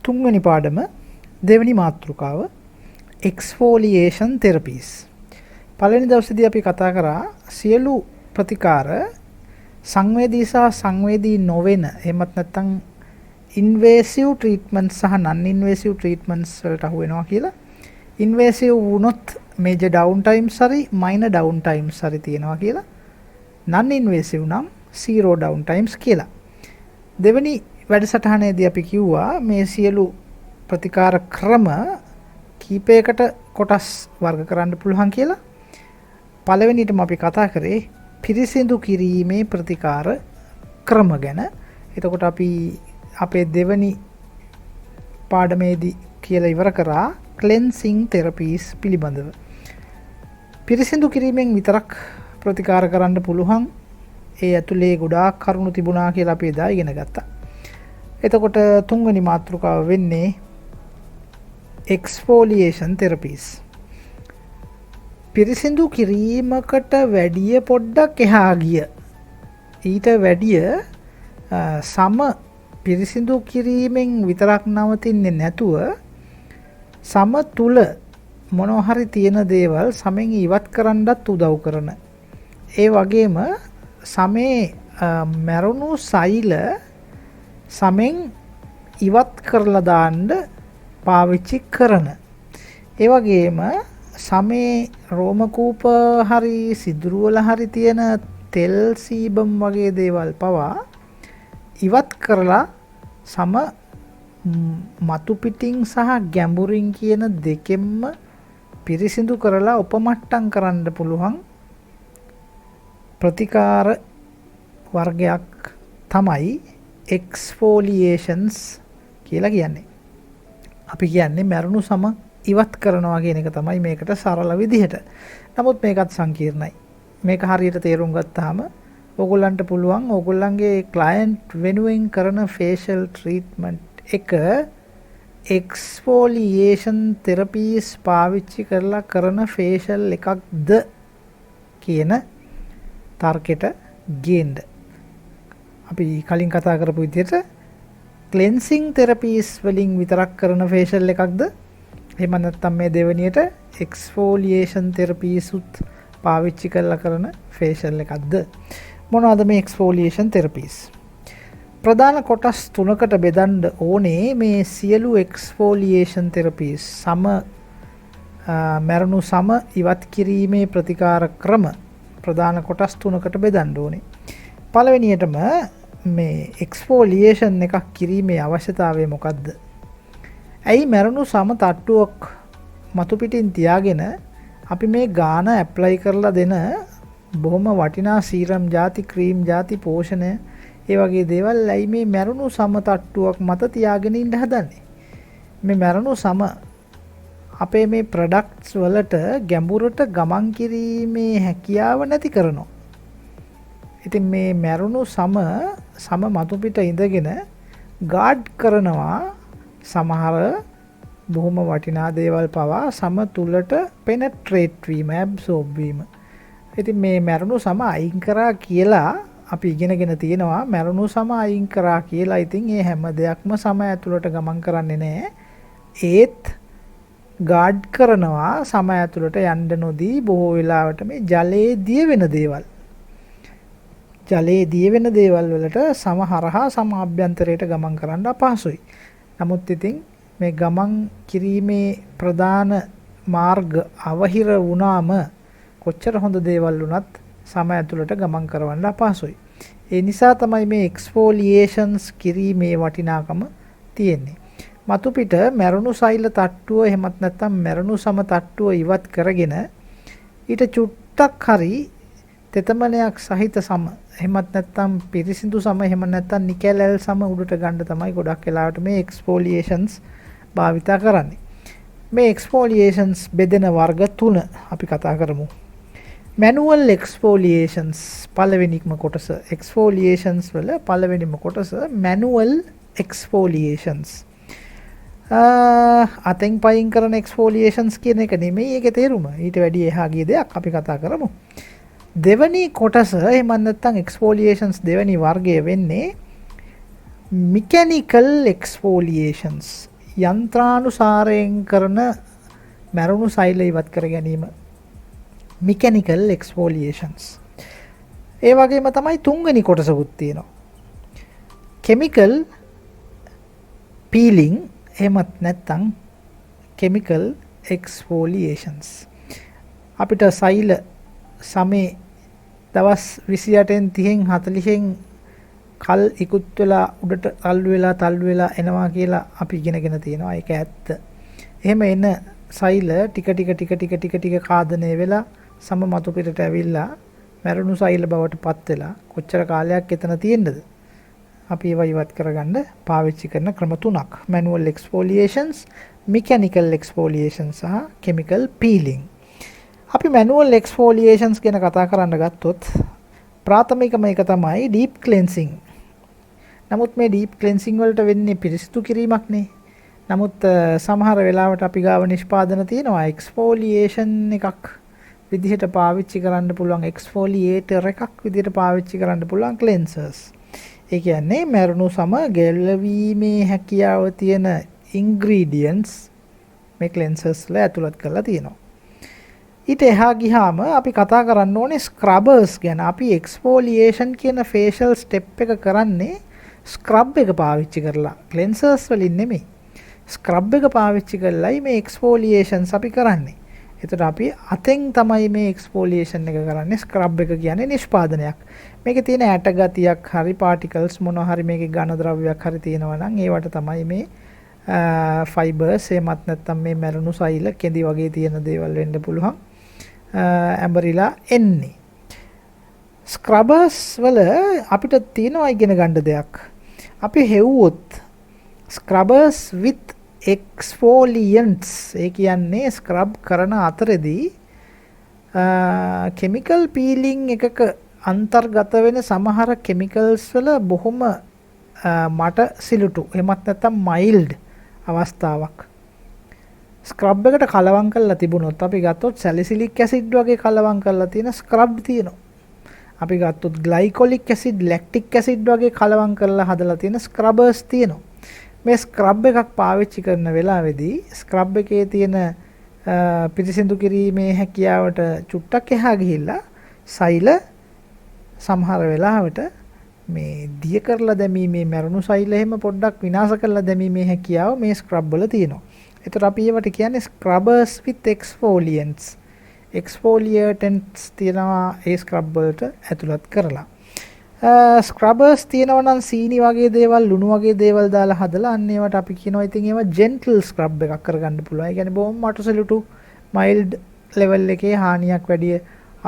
තුන්වෙනි පාඩම දෙවෙනි මාතෘකාව exfoliation therapies. පළවෙනි දවසේදී අපි කතා කරා සියලු ප්‍රතිකාර සංවේදී සහ සංවේදී නොවන එහෙමත් නැත්නම් invasive treatments සහ non invasive treatments වලට අහු වෙනවා කියලා. invasive වුණොත් major down times හරි minor down times හරි තියෙනවා කියලා. non invasive නම් zero down times කියලා. දෙවෙනි වැඩසටහනේදී අපි කිව්වා මේ සියලු ප්‍රතිකාර ක්‍රම කීපයකට කොටස් වර්ග කරන්න පුළුවන් කියලා. පළවෙනියටම අපි කතා කරේ පිරිසිදු කිරීමේ ප්‍රතිකාර ක්‍රම ගැන. එතකොට අපි අපේ දෙවෙනි පාඩමේදී කියලා ඉවර කරා cleansing therapies පිළිබඳව. පිරිසිදු කිරීමෙන් විතරක් ප්‍රතිකාර කරන්න පුළුවන්. ඒ ඇතුලේ ගොඩාක් කරුණු තිබුණා කියලා අපි එදා ඉගෙන ගත්තා. එතකොට තුන්වෙනි මාතෘකාව වෙන්නේ exfoliation therapies. පිරිසිදු කිරීමකට වැඩිය පොඩ්ඩක් එහා ගිය ඊට වැඩිය සම පිරිසිදු කිරීමෙන් විතරක් නවතින්නේ නැතුව සම තුල මොනවා හරි තියෙන දේවල් සමෙන් ඉවත් කරන්නත් උදව් කරන. ඒ වගේම සමේ මැරුණු සෛල සමෙන් ඉවත් කරලා දාන්න පාවිච්චි කරන. ඒ වගේම සමේ රෝම කූප හරි සිදුරු වල හරි තියෙන තෙල් සීබම් වගේ දේවල් පවා ඉවත් කරලා සම මතු පිටින් සහ ගැඹුරින් කියන දෙකෙන්ම පිරිසිදු කරලා උපමට්ටම් කරන්න පුළුවන් ප්‍රතිකාර වර්ගයක් තමයි exfoliations කියලා කියන්නේ. අපි කියන්නේ මරුණු සම ඉවත් කරනවා කියන එක තමයි මේකට සරල විදිහට. නමුත් මේකත් සංකීර්ණයි. මේක හරියට තේරුම් ගත්තාම ඕගොල්ලන්ට පුළුවන් ඕගොල්ලන්ගේ client වෙනුවෙන් කරන facial treatment එක exfoliation therapies පාවිච්චි කරලා කරන facial එකක්ද කියන තර්කයට ගේන්න. අපි කලින් කතා කරපු විදිහට cleansing therapies වලින් විතරක් කරන facial එකක්ද? එහෙම නැත්නම් මේ දෙවෙනියට exfoliation therapies උත් පාවිච්චි කරලා කරන facial එකක්ද? මොනවාද මේ exfoliation therapies? ප්‍රධාන කොටස් තුනකට බෙදන්න ඕනේ මේ සියලු exfoliation therapies. සම මරණු සම ඉවත් කිරීමේ ප්‍රතිකාර ක්‍රම ප්‍රධාන කොටස් තුනකට බෙදන්න ඕනේ. පළවෙනියටම මේ exfoliation එකක් කිරීමේ අවශ්‍යතාවය මොකක්ද? ඇයි මරණු සම තට්ටුවක් මතු පිටින් තියාගෙන අපි මේ ගාන ඇප්ලයි කරලා දෙන බොහොම වටිනා සීරම් ಜಾති ක්‍රීම් ಜಾති පෝෂණ ඒ වගේ දේවල් ඇයි මේ මරණු සම තට්ටුවක් මත තියාගෙන ඉන්න හදන්නේ? මේ මරණු සම අපේ මේ ප්‍රොඩක්ට්ස් වලට ගැඹුරට ගමන් කිරීමේ හැකියාව නැති කරනවා. ඉතින් මේ මරුණු සම මතු පිට ඉඳගෙන ගාඩ් කරනවා සමහර බොහොම වටිනා දේවල් පවා සම තුලට පෙනෙට්‍රේට් වීම ඇබ්සෝබ් වීම. ඉතින් මේ මරුණු සම අයින් කරා කියලා අපි ඉගෙනගෙන තියෙනවා. මරුණු සම අයින් කරා කියලා ඉතින් ඒ හැම දෙයක්ම සම ඇතුළට ගමන් කරන්නේ නැහැ. ඒත් ගාඩ් කරනවා සම ඇතුළට යන්න නොදී බොහෝ වෙලාවට මේ ජලයේ දිය වෙන දේවල්. ජලයේ දිය වෙන දේවල් වලට සම හරහා සම අභ්‍යන්තරයට ගමන් කරන්න අපහසුයි. නමුත් ඉතින් මේ ගමන් කිරීමේ ප්‍රධාන මාර්ග අවහිර වුණාම කොච්චර හොඳ දේවල් වුණත් සම ඇතුළට ගමන් කරවන්න අපහසුයි. ඒ නිසා තමයි මේ exfoliations කිරීමේ වටිනාකම තියෙන්නේ. මතු පිට මරුණු සෛල තට්ටුව එහෙමත් නැත්නම් මරුණු සම තට්ටුව ඉවත් කරගෙන ඊට චුට්ටක් හරි තෙතමනයක් සහිත සම එහෙමත් නැත්නම් පිරිසිදු සම එහෙම නැත්නම් නිකැල් ඇල් සම උඩට ගන්න තමයි ගොඩක් වෙලාවට මේ exfoliations භාවිතා කරන්නේ. මේ exfoliations බෙදෙන වර්ග තුන අපි කතා කරමු. manual exfoliations පළවෙනිම කොටස. exfoliations වල පළවෙනිම කොටස manual exfoliations. අතෙන් පයින් කරන exfoliations කියන එක නෙමෙයි ඒකේ තේරුම. ඊට වැඩි එහා ගිය දෙයක් අපි කතා කරමු. දෙවැනි කොටස එහෙම නැත්නම් exfoliations දෙවැනි වර්ගය වෙන්නේ mechanical exfoliations. යන්ත්‍රානුසාරයෙන් කරන මැරුණු සෛල ඉවත් කර ගැනීම mechanical exfoliations. ඒ වගේම තමයි තුන්වෙනි කොටසකුත් තියෙනවා. chemical peeling එහෙමත් නැත්නම් chemical exfoliations. අපිට සෛල සමේ දවස් 28න් 30න් 40න් කල් ඉක්ුත් වෙලා උඩට තල්ලු වෙලා එනවා කියලා අපි ඉගෙනගෙන තියෙනවා. ඒක ඇත්ත. එහෙම එන සෛල ටික කාදනය වෙලා සම මතු පිටට ඇවිල්ලා මැරුණු සෛල බවට පත් වෙලා කොච්චර කාලයක් එතන තියෙන්නද? අපි ඒවා ඉවත් කරගන්න පාවිච්චි කරන ක්‍රම තුනක්. manual exfoliations, mechanical exfoliations සහ chemical peeling. අපි manual exfoliations ගැන කතා කරන්න ගත්තොත් ප්‍රාථමිකම එක තමයි deep cleansing. නමුත් මේ deep cleansing වලට වෙන්නේ පිරිසිදු කිරීමක් නේ. නමුත් සමහර වෙලාවට අපි ගාව නිෂ්පාදන තියෙනවා exfoliation එකක් විදිහට පාවිච්චි කරන්න පුළුවන් exfoliator එකක් විදිහට පාවිච්චි කරන්න පුළුවන් cleansers. ඒ කියන්නේ මැරුණු සම ගැලවීමේ හැකියාව තියෙන ingredients මේ cleansers වල ඇතුළත් කරලා තියෙනවා. ඊට එහා ගියාම අපි කතා කරන්න ඕනේ scrubbers ගැන. අපි exfoliation කියන facial step එක කරන්නේ scrub එක පාවිච්චි කරලා. cleansers වලින් නෙමෙයි. scrub එක පාවිච්චි කරලායි මේ exfoliations අපි කරන්නේ. එතකොට අපි අතෙන් තමයි මේ exfoliation එක කරන්නේ. scrub එක කියන්නේ නිෂ්පාදනයක්. මේකේ තියෙන ඇට ගතියක් හරි particles මොනවා හරි මේකේ ඝන ද්‍රව්‍යයක් හරි තියෙනවා නම් ඒවට තමයි මේ fibers එමත් නැත්නම් මේ මැරුණු සෛල කෙඳි වගේ තියෙන දේවල් වෙන්න පුළුවන්. ඇඹරිලා එන්නේ. scrubbers වල අපිට තියෙනවා ඉගෙන ගන්න දෙයක්. අපි හෙව්වොත් scrubbers with exfoliants ඒ කියන්නේ scrub කරන අතරේදී chemical peeling එකක අන්තර්ගත වෙන සමහර chemicals වල බොහොම මට සිලුටු එහෙමත් නැත්නම් mild අවස්ථාවක් ස්ක්‍රබ් එකට කලවම් කරලා තිබුණොත් අපි ගත්තොත් salicylic acid වගේ කලවම් කරලා තියෙන ස්ක්‍රබ් තියෙනවා. අපි ගත්තොත් glycolic acid, lactic acid වගේ කලවම් කරලා හදලා තියෙන scrubbers තියෙනවා. මේ ස්ක්‍රබ් එකක් පාවිච්චි කරන වෙලාවේදී ස්ක්‍රබ් එකේ තියෙන පිරිසිදු කිරීමේ හැකියාවට චුට්ටක් එහා ගිහිල්ලා සෛල සමහර වෙලාවට මේ දිය කරලා දැමීමේ මරුණු සෛල එහෙම පොඩ්ඩක් විනාශ කරලා දැමීමේ හැකියාව මේ ස්ක්‍රබ් වල තියෙනවා. ඒතර අපි ඒවට කියන්නේ scrubbers with exfoliants. exfoliatants තියෙනවා ඒ ස්ක්‍රබ් වලට ඇතුළත් කරලා. ස්ක්‍රබර්ස් තියෙනවා නම් සීනි වගේ දේවල් ලුණු වගේ දේවල් දාලා හදලා අන්න ඒවට අපි කියනවා ඉතින් ඒවා gentle scrub එකක් කරගන්න පුළුවන්. ඒ කියන්නේ බොහොම මටසලුටු mild level එකේ හානියක් වැඩි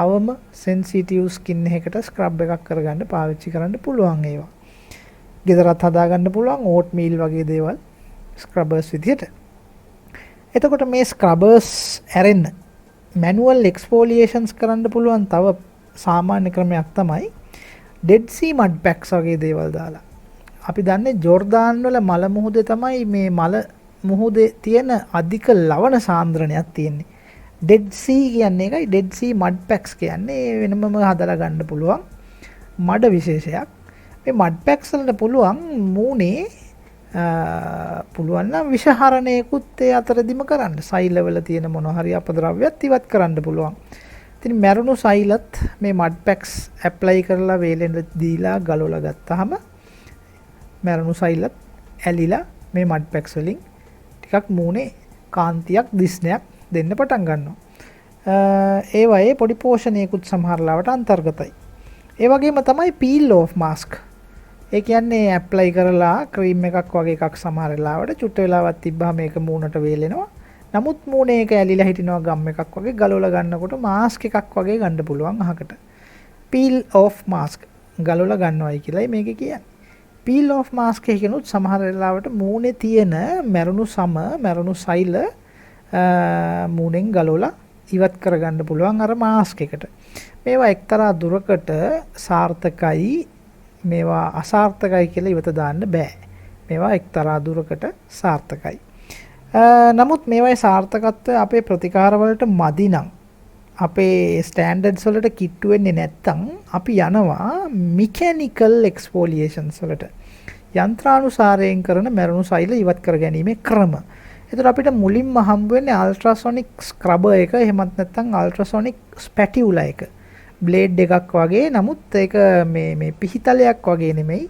අවම sensitive skin එකකට scrub එකක් කරගන්න පාවිච්චි කරන්න පුළුවන් ඒවා. ගෙදරත් හදාගන්න පුළුවන් oatmeal වගේ දේවල් scrubbers විදියට. එතකොට මේ scrubbers ඇරෙන්න manual exfoliations කරන්න පුළුවන් තව සාමාන්‍ය ක්‍රමයක් තමයි Dead Sea mud packs වගේ දේවල් දාලා. අපි දන්නේ ජෝර්දාන් වල මල මුහුදේ තමයි මේ මල මුහුදේ තියෙන අධික ලවණ සාන්ද්‍රණයක් තියෙන්නේ. Dead Sea කියන්නේ ඒකයි Dead Sea mud packs කියන්නේ වෙනමම හදලා ගන්න පුළුවන් මඩ විශේෂයක්. මේ mud packs වලට පුළුවන් මූණේ පුළුවන් නම් විෂහරණයකුත් ඒ අතරදිම කරන්න. සෛලවල තියෙන මොන හරි අපද්‍රව්‍යත් ඉවත් කරන්න පුළුවන්. ඉතින් මැරුණු සෛලත් මේ මඩ් පැක්ස් ඇප්ලයි කරලා වේලෙන් දීලා ගලවලා ගත්තාම මැරුණු සෛලත් ඇලිලා මේ මඩ් පැක්ස් වලින් ටිකක් මූණේ කාන්තියක් දිස්නයක් දෙන්න පටන් ගන්නවා. ඒ වගේ පොඩි පෝෂණයකුත් සමහර ලාවට අන්තර්ගතයි. ඒ වගේම තමයි peel off mask. ඒ කියන්නේ ඇප්ලයි කරලා ක්‍රීම් එකක් වගේ එකක් සමහර වෙලාවට චුට්ට වෙලාවක් තිබ්බහම මේක මූණට වේලෙනවා. නමුත් මූණේ ඒක ඇලිලා හිටිනවා ගම් එකක් වගේ ගලවලා ගන්නකොට මාස්ක් එකක් වගේ ගන්න පුළුවන් අහකට. peel off mask ගලවලා ගන්නවයි කියලායි මේකේ කියන්නේ. peel off mask එකනොත් සමහර වෙලාවට මූණේ තියෙන මැරුණු සම මැරුණු සෛල මූණෙන් ගලවලා ඉවත් කරගන්න පුළුවන් අර මාස්ක් එකට. මේවා එක්තරා දුරකට සාර්ථකයි මේවා අසාර්ථකයි කියලා ඉවත දාන්න බෑ. මේවා එක්තරා දුරකට සාර්ථකයි. නමුත් මේවායේ සාර්ථකත්වය අපේ ප්‍රතිකාර වලට මදි නම් අපේ ස්ටෑන්ඩඩ්ස් වලට කිට්ටු වෙන්නේ නැත්තම් අපි යනවා mechanical exfoliations වලට. යන්ත්‍රානුසාරයෙන් කරන මැරුණු සෛල ඉවත් කර ගැනීමේ ක්‍රම. එතකොට අපිට මුලින්ම හම්බ වෙන්නේ අල්ට්‍රාසොනික් ස්ක්‍රබර් එක, එහෙමත් නැත්නම් අල්ට්‍රාසොනික් ස්පැටියුලා එක. බ්ලේඩ් එකක් වගේ, නමුත් ඒක මේ පිහිතලයක් වගේ නෙමෙයි.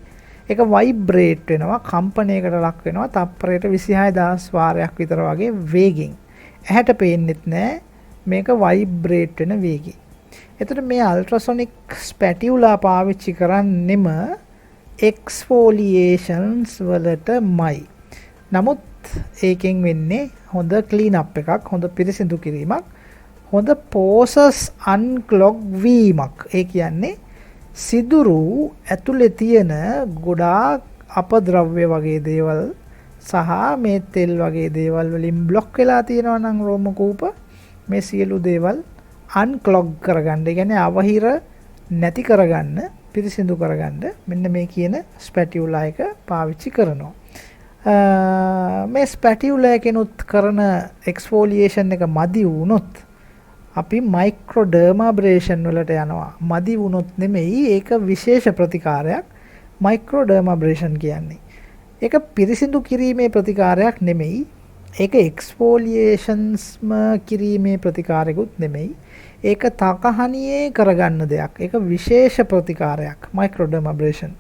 ඒක වයිබ්‍රේට් වෙනවා, කම්පනයකට ලක් වෙනවා තප්පරයට 26000 වාරයක් විතර වගේ වේගෙන්. ඇහැට පේන්නෙත් නෑ මේක වයිබ්‍රේට් වෙන වේගය. එතකොට මේ අල්ට්‍රාසොනික් ස්පැටියුලා පාවිච්චි කරන්නෙම එක්ස්ෆෝලියේෂන්ස් වලටමයි. නමුත් ඒකෙන් වෙන්නේ හොඳ ක්ලීන් අප් එකක්, හොඳ පිරිසිදු කිරීමක්, හොඳ පෝසස් අන්ක්ලොග් වීමක්. ඒ කියන්නේ සිදුරු ඇතුලේ තියෙන ගොඩාක් අපද්‍රව්‍ය වගේ දේවල් සහ මේ තෙල් වගේ දේවල් වලින් બ્લોක් වෙලා තියෙනවා නම් රෝම කූප, මේ සියලු දේවල් අන්ක්ලොග් කරගන්න, ඒ කියන්නේ අවහිර නැති කරගන්න, පිරිසිදු කරගන්න මෙන්න මේ කියන ස්පැටියුලා එක පාවිච්චි කරනවා. මේ ස්පැටියුලා එකෙනුත් කරන එක්ස්ෆෝලියේෂන් එක මදි වුණොත් අපි මයික්‍රෝඩර්මාබ්‍රේෂන් වලට යනවා. මදි වුණොත් නෙමෙයි, ඒක විශේෂ ප්‍රතිකාරයක් මයික්‍රෝඩර්මාබ්‍රේෂන් කියන්නේ. ඒක පිරිසිදු කිරීමේ ප්‍රතිකාරයක් නෙමෙයි. ඒක එක්ස්ෆෝලියේෂන්ස්ම කිරීමේ ප්‍රතිකාරයකුත් නෙමෙයි. ඒක තකහනියේ කරගන්න දෙයක්. ඒක විශේෂ ප්‍රතිකාරයක් මයික්‍රෝඩර්මාබ්‍රේෂන්.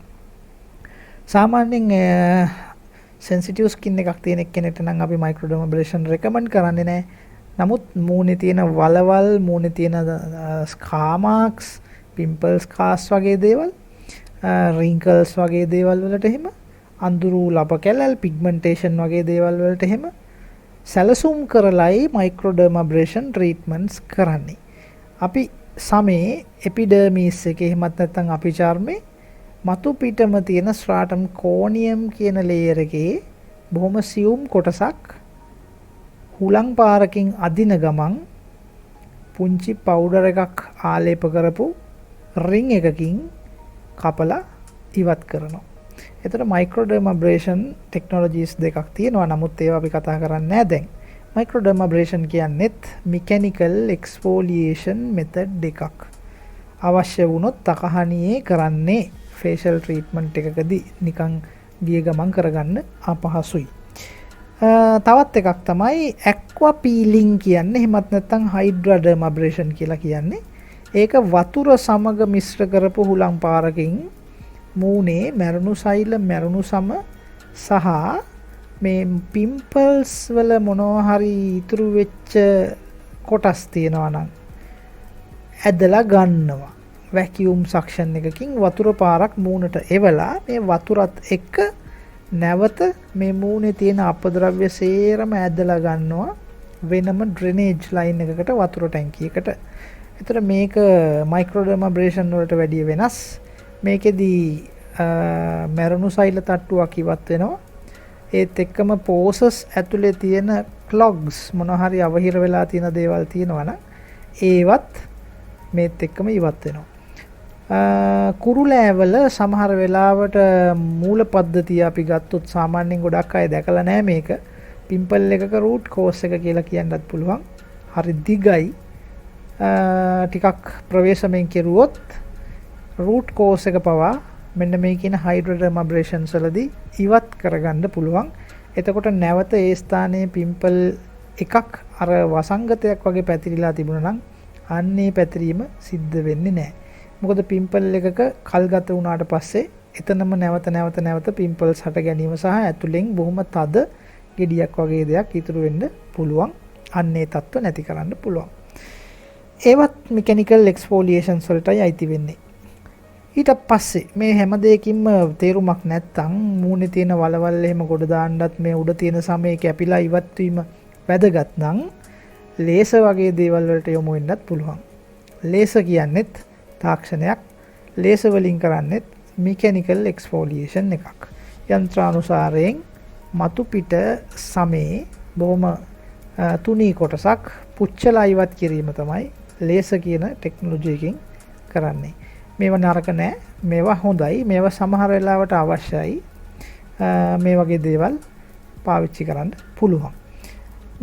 සාමාන්‍යයෙන් සෙන්සිටිව් ස්කින් එකක් තියෙන කෙනෙක්ට නම් අපි මයික්‍රෝඩර්මාබ්‍රේෂන් රෙකමන්ඩ් කරන්නේ නැහැ. නමුත් මූණේ තියෙන වලවල්, මූණේ තියෙන ස්කා මාක්ස්, පිම්පල්ස්, කාස් වගේ දේවල්, රින්කල්ස් වගේ දේවල් වලට එහෙම, අඳුරු ලප කැලල්, පිග්මන්ටේෂන් වගේ දේවල් වලට එහෙම සැලසුම් කරලයි මයික්‍රෝඩර්මාබ්‍රේෂන් ට්‍රීට්මන්ට්ස් කරන්නේ. අපි සමේ එපිඩර්මිස් එකේ, එහෙමත් නැත්නම් අපි චර්මේ මතු පිටම තියෙන ස්ට්‍රාටම් කෝනියම් කියන ලේයර් එකේ බොහොම සියුම් කොටසක් හුලං පාරකින් අදින ගමන් පුංචි පවුඩර් එකක් ආලේප කරපු රින් එකකින් කපලා ඉවත් කරනවා. එතකොට මයික්‍රෝඩර්මාබ්‍රේෂන් ටෙක්නොලොජිස් දෙකක් තියෙනවා. නමුත් ඒවා අපි කතා කරන්නේ නැහැ දැන්. මයික්‍රෝඩර්මාබ්‍රේෂන් කියන්නේත් මෙකැනිකල් එක්ස්ෆෝලියේෂන් මෙතඩ් එකක්. අවශ්‍ය වුණොත් තකහනියේ කරන්නේ ෆේෂල් ට්‍රීට්මන්ට් එකකදී නිකන් ගිය ගමන් කරගන්න අපහසුයි. තවත් එකක් තමයි ඇක්වා පීලිං කියන්නේ. එහෙමත් නැත්නම් හයිඩ්‍රාඩර්මාබ්‍රේෂන් කියලා කියන්නේ. ඒක වතුර සමග මිශ්‍ර කරපු හුලං පාරකින් මූණේ මැරුණු සෛල, මැරුණු සම සහ මේ පිම්පල්ස් වල මොනවා හරි ඉතුරු වෙච්ච කොටස් තියෙනවා නම් ඇදලා ගන්නවා. වැකියුම් සක්ෂන් එකකින් වතුර පාරක් මූණට එවලා මේ වතුරත් එක්ක නැවත මේ මූණේ තියෙන අපද්‍රව්‍ය සේරම ඇදලා ගන්නවා වෙනම ඩ්‍රේනේජ් ලයින් එකකට, වතුර ටැංකියකට. එතකොට මේක මයික්‍රෝඩර්මාබ්‍රේෂන් වලට වැඩිය වෙනස්. මේකෙදී මැරුණු සෛල තට්ටුවක් ඉවත් වෙනවා. ඒත් එක්කම පෝසස් ඇතුලේ තියෙන ක්ලොග්ස්, මොනවා හරි අවහිර වෙලා තියෙන දේවල් තියෙනවා නම් ඒවත් මේත් එක්කම ඉවත් වෙනවා. කුරුලෑවල සමහර වෙලාවට මූල පද්ධතිය අපි ගත්තොත් සාමාන්‍යයෙන් ගොඩක් අය දැකලා නැහැ මේක. පිම්පල් එකක රූට් කෝස් එක කියලා කියන්නත් පුළුවන්. හරි දිගයි. ටිකක් ප්‍රවේශමෙන් කෙරුවොත් රූට් කෝස් එක පවා මෙන්න මේ කියන හයිඩ්‍රෝඩර්මාබ්‍රේෂන්ස් වලදී ඉවත් කරගන්න පුළුවන්. එතකොට නැවත ඒ ස්ථානයේ පිම්පල් එකක් අර වසංගතයක් වගේ පැතිරිලා තිබුණා නම් අන්නේ පැතිරීම සිද්ධ වෙන්නේ නැහැ. මොකද පිම්පල් එකක කල් ගත වුණාට පස්සේ එතනම නැවත පිම්පල්ස් හට ගැනීම සහ ඇතුලෙන් බොහොම තද ගෙඩියක් වගේ දෙයක් ඉතුරු වෙන්න පුළුවන්. අන්නේ තත්ත්ව නැති කරන්න පුළුවන්. ඒවත් මෙකැනිකල් එක්ස්ෆෝලියේෂන්ස් වලටයි අයිති වෙන්නේ. ඊට පස්සේ මේ හැම දෙයකින්ම තේරුමක් නැත්තම් මූණේ තියෙන වලවල් එහෙම ගොඩ දාන්නත් මේ උඩ තියෙන සමේ කැපිලා ඉවත් වීම වැදගත් නම් ලේස වගේ දේවල් වලට යොමු වෙන්නත් පුළුවන්. ලේස කියන්නේත් තාක්ෂණයක්. ලේස වලින් කරන්නේත් මෙකැනිකල් එක්ස්ෆෝලියේෂන් එකක්. යන්ත්‍රානුසාරයෙන් මතු පිට සමේ බොහොම තුනී කොටසක් පුච්චලා ඉවත් කිරීම තමයි ලේස කියන ටෙක්නොලොජි එකකින් කරන්නේ. මේවා නරක නෑ, මේවා හොඳයි, මේවා සමහර වෙලාවට අවශ්‍යයි. මේ වගේ දේවල් පාවිච්චි කරන්න පුළුවන්.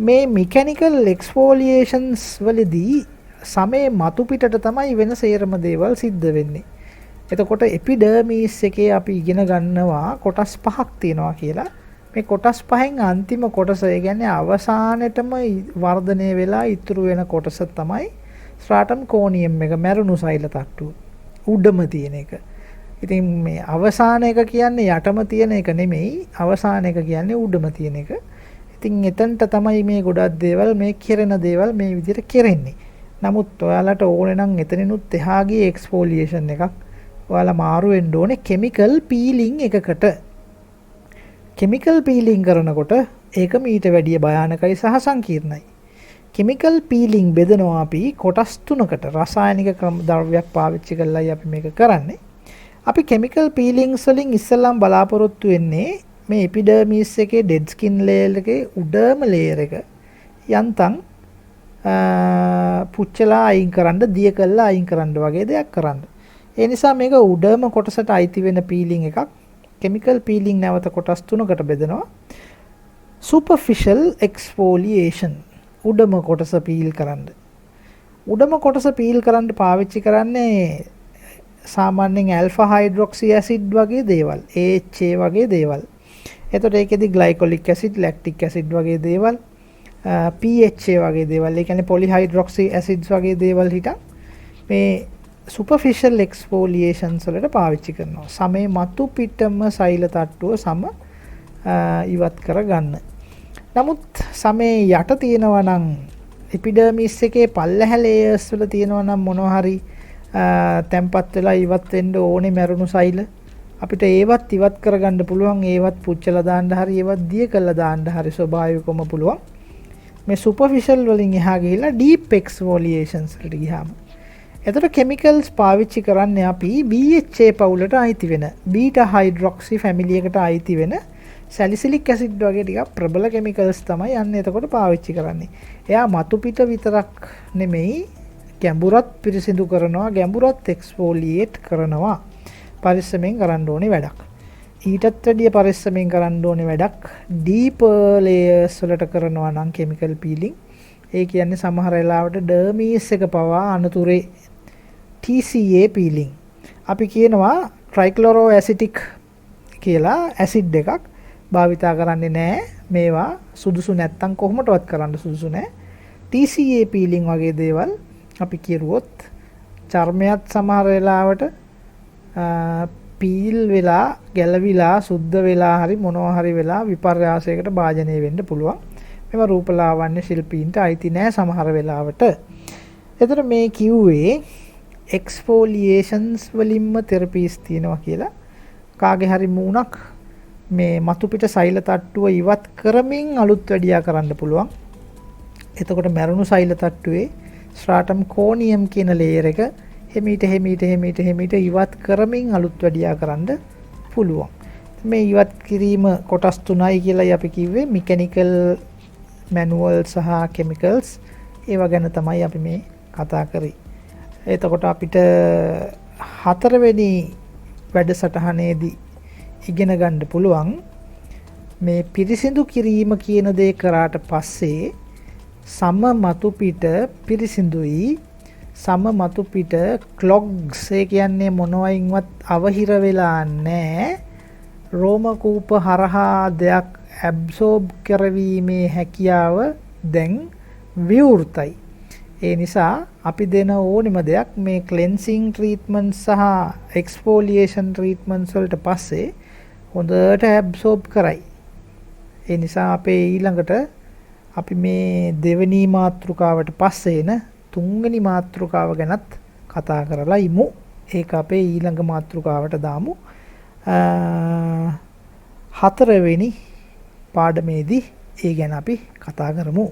මේ මෙකැනිකල් එක්ස්ෆෝලියේෂන්ස් වලදී සමේ මතු පිටට තමයි වෙන සේරම දේවල් සිද්ධ වෙන්නේ. එතකොට එපිඩර්මිස් එකේ අපි ඉගෙන ගන්නවා කොටස් 5ක් තියෙනවා කියලා. මේ කොටස් 5න් අන්තිම කොටස ඒ කියන්නේ අවසානෙටම වර්ධනය වෙලා ඉතුරු වෙන කොටස තමයි ස්ට්‍රාටම් කෝනියම් එක මැරුණු සෛල තට්ටුව. උඩම තියෙන එක. ඉතින් මේ අවසාන එක කියන්නේ යටම තියෙන එක නෙමෙයි. අවසාන එක කියන්නේ උඩම තියෙන එක. ඉතින් එතනට තමයි මේ ගොඩක් දේවල් මේ කෙරෙන දේවල් මේ විදිහට කෙරෙන්නේ. නමුත් ඔයාලට ඕනේ නම් එතනිනුත් එහා ගියේ එක්ස්ෆෝලියේෂන් එකක් ඔයාලා මාරු වෙන්න ඕනේ කෙමිකල් පීලිං එකකට. කෙමිකල් පීලිං කරනකොට ඒක මීට වැඩිය භයානකයි සහ සංකීර්ණයි. කෙමිකල් පීලිං බෙදනවා අපි කොටස් තුනකට. රසායනික ද්‍රව්‍යයක් පාවිච්චි කරලායි අපි මේක කරන්නේ. අපි කෙමිකල් පීලිංස් වලින් ඉස්සෙල්ලාම බලාපොරොත්තු වෙන්නේ මේ එපිඩර්මිස් එකේ ඩෙඩ් ස්කින් ලේයර් එකේ උඩම ලේයර් එක යන්තම් පුච්චලා අයින් කරන්න, දිය කළා අයින් කරන්න වගේ දෙයක් කරන්න. ඒ නිසා මේක උඩම කොටසට අයිති වෙන පීලිං එකක්. කෙමිකල් පීලිං නැවත කොටස් තුනකට බෙදනවා. සුපර්ෆිෂල් එක්ස්ෆෝලියේෂන් උඩම කොටස පීල් කරන්න. උඩම කොටස පීල් කරන්න පාවිච්චි කරන්නේ සාමාන්‍යයෙන් ඇල්ෆා හයිඩ්‍රොක්සි ඇසිඩ් වගේ දේවල්, AHA වගේ දේවල්. එතකොට ඒකෙදි ග්ලයිකොලික් ඇසිඩ්, ලැක්ටික් ඇසිඩ් වගේ දේවල්, PHA වගේ දේවල්, ඒ කියන්නේ පොලිහයිඩ්‍රොක්සි ඇසිඩ්ස් වගේ දේවල් හිටන් මේ සුපර්ෆිෂල් එක්ස්ෆෝලියේෂන්ස් වලට පාවිච්චි කරනවා. සමේ මතු පිටම සෛල තට්ටුව සම ඉවත් කරගන්න. නමුත් සමේ යට තියෙනවා නම් එපිඩර්මිස් එකේ පල්ලැහැ ලේයර්ස් වල තියෙනවා නම් මොනවා හරි තැම්පත් වෙලා ඉවත් වෙන්න ඕනේ මැරුණු සෛල අපිට ඒවත් ඉවත් කරගන්න පුළුවන්. ඒවත් පුච්චලා දාන්න හරි ඒවත් දිය කළා දාන්න හරි ස්වභාවිකවම පුළුවන්. මේ සුපර්ෆිෂල් වලින් එහා ගිහිල්ලා ඩීප් එක්ස්ෆෝලියේෂන්ස් වලට ගියාම එතකොට කෙමිකල්ස් පාවිච්චි කරන්නේ අපි BHA පවුලට අයිති වෙන බීටා හයිඩ්‍රොක්සි ෆැමිලි එකට අයිති වෙන සැලිසිලික් ඇසිඩ් වගේ ටිකක් ප්‍රබල කෙමිකල්ස් තමයි යන්නේ එතකොට පාවිච්චි කරන්නේ. එයා මතු පිට විතරක් නෙමෙයි ගැඹුරත් පිරිසිදු කරනවා, ගැඹුරත් එක්ස්ෆෝලියේට් කරනවා. පරිස්සමෙන් කරන්න ඕනේ වැඩක්. ඊටත් වැඩිය පරිස්සමෙන් කරන්න ඕනේ වැඩක් ඩීපර් ලේයර්ස් වලට කරනවා නම් කෙමිකල් පීලිං. ඒ කියන්නේ සමහර වෙලාවට ඩර්මිස් එක පවා අනතුරේ TCA පීලිං. අපි කියනවා ට්‍රයික්ලෝරෝ ඇසිටික් කියලා ඇසිඩ් එකක් භාවිතා කරන්නේ නැහැ. මේවා සුදුසු නැත්තම් කොහොමදවත් කරන්න සුදුසු නැහැ. TCA පීලිං වගේ දේවල් අපි කියරුවොත් චර්මයත් සමහර වෙලාවට පීල් වෙලා ගැලවිලා සුද්ධ වෙලා හරි මොනවා හරි වෙලා විපර්යාසයකට භාජනය වෙන්න පුළුවන්. මේවා රූපලාවන්‍ය ශිල්පීන්ට අයිති නෑ සමහර වෙලාවට. එතකොට මේ කිව්වේ එක්ස්ෆෝලියේෂන්ස් වලින්ම තෙරපීස් තියෙනවා කියලා. කාගේ හරි මූණක් මේ මතු පිට සෛල තට්ටුව ඉවත් කරමින් අලුත් වැඩියා කරන්න පුළුවන්. එතකොට මැරුණු සෛල තට්ටුවේ ස්ට්‍රාටම් කෝනියම් කියන ලේයර් එක හිමීට ඉවත් කරමින් අලුත් වැඩියා කරන්න පුළුවන්. මේ ඉවත් කිරීම කොටස් තුනයි කියලායි අපි කිව්වේ. මෙකැනිකල්, මැනුවල් සහ කෙමිකල්ස්. ඒවා ගැන තමයි අපි මේ කතා කරේ. එතකොට අපිට හතරවෙනි වැඩසටහනේදී ඉගෙන ගන්න පුළුවන් මේ පිරිසිදු කිරීම කියන දේ කරාට පස්සේ සම මතු පිට පිරිසිදුයි, සම මතු පිට ක්ලොග්ස් ඒ කියන්නේ මොනවයින්වත් අවහිර වෙලා නැහැ. රෝම කූප හරහා දෙයක් ඇබ්සෝබ් කරවීමේ හැකියාව දැන් විවෘතයි. ඒ නිසා අපි දෙන ඕනෙම දෙයක් මේ ක්ලෙන්සිං ට්‍රීට්මන්ට් සහ එක්ස්ෆෝලියේෂන් ට්‍රීට්මන්ට්ස් වලට පස්සේ හොඳට ඇබ්සෝබ් කරයි. ඒ නිසා අපේ ඊළඟට අපි මේ දෙවෙනි මාතෘකාවට පස්සේ එන තුන්වෙනි මාතෘකාව ගැනත් කතා කරලා ඉමු. ඒක අපේ ඊළඟ මාතෘකාවට දාමු. හතරවෙනි පාඩමේදී ඒ ගැන අපි කතා කරමු.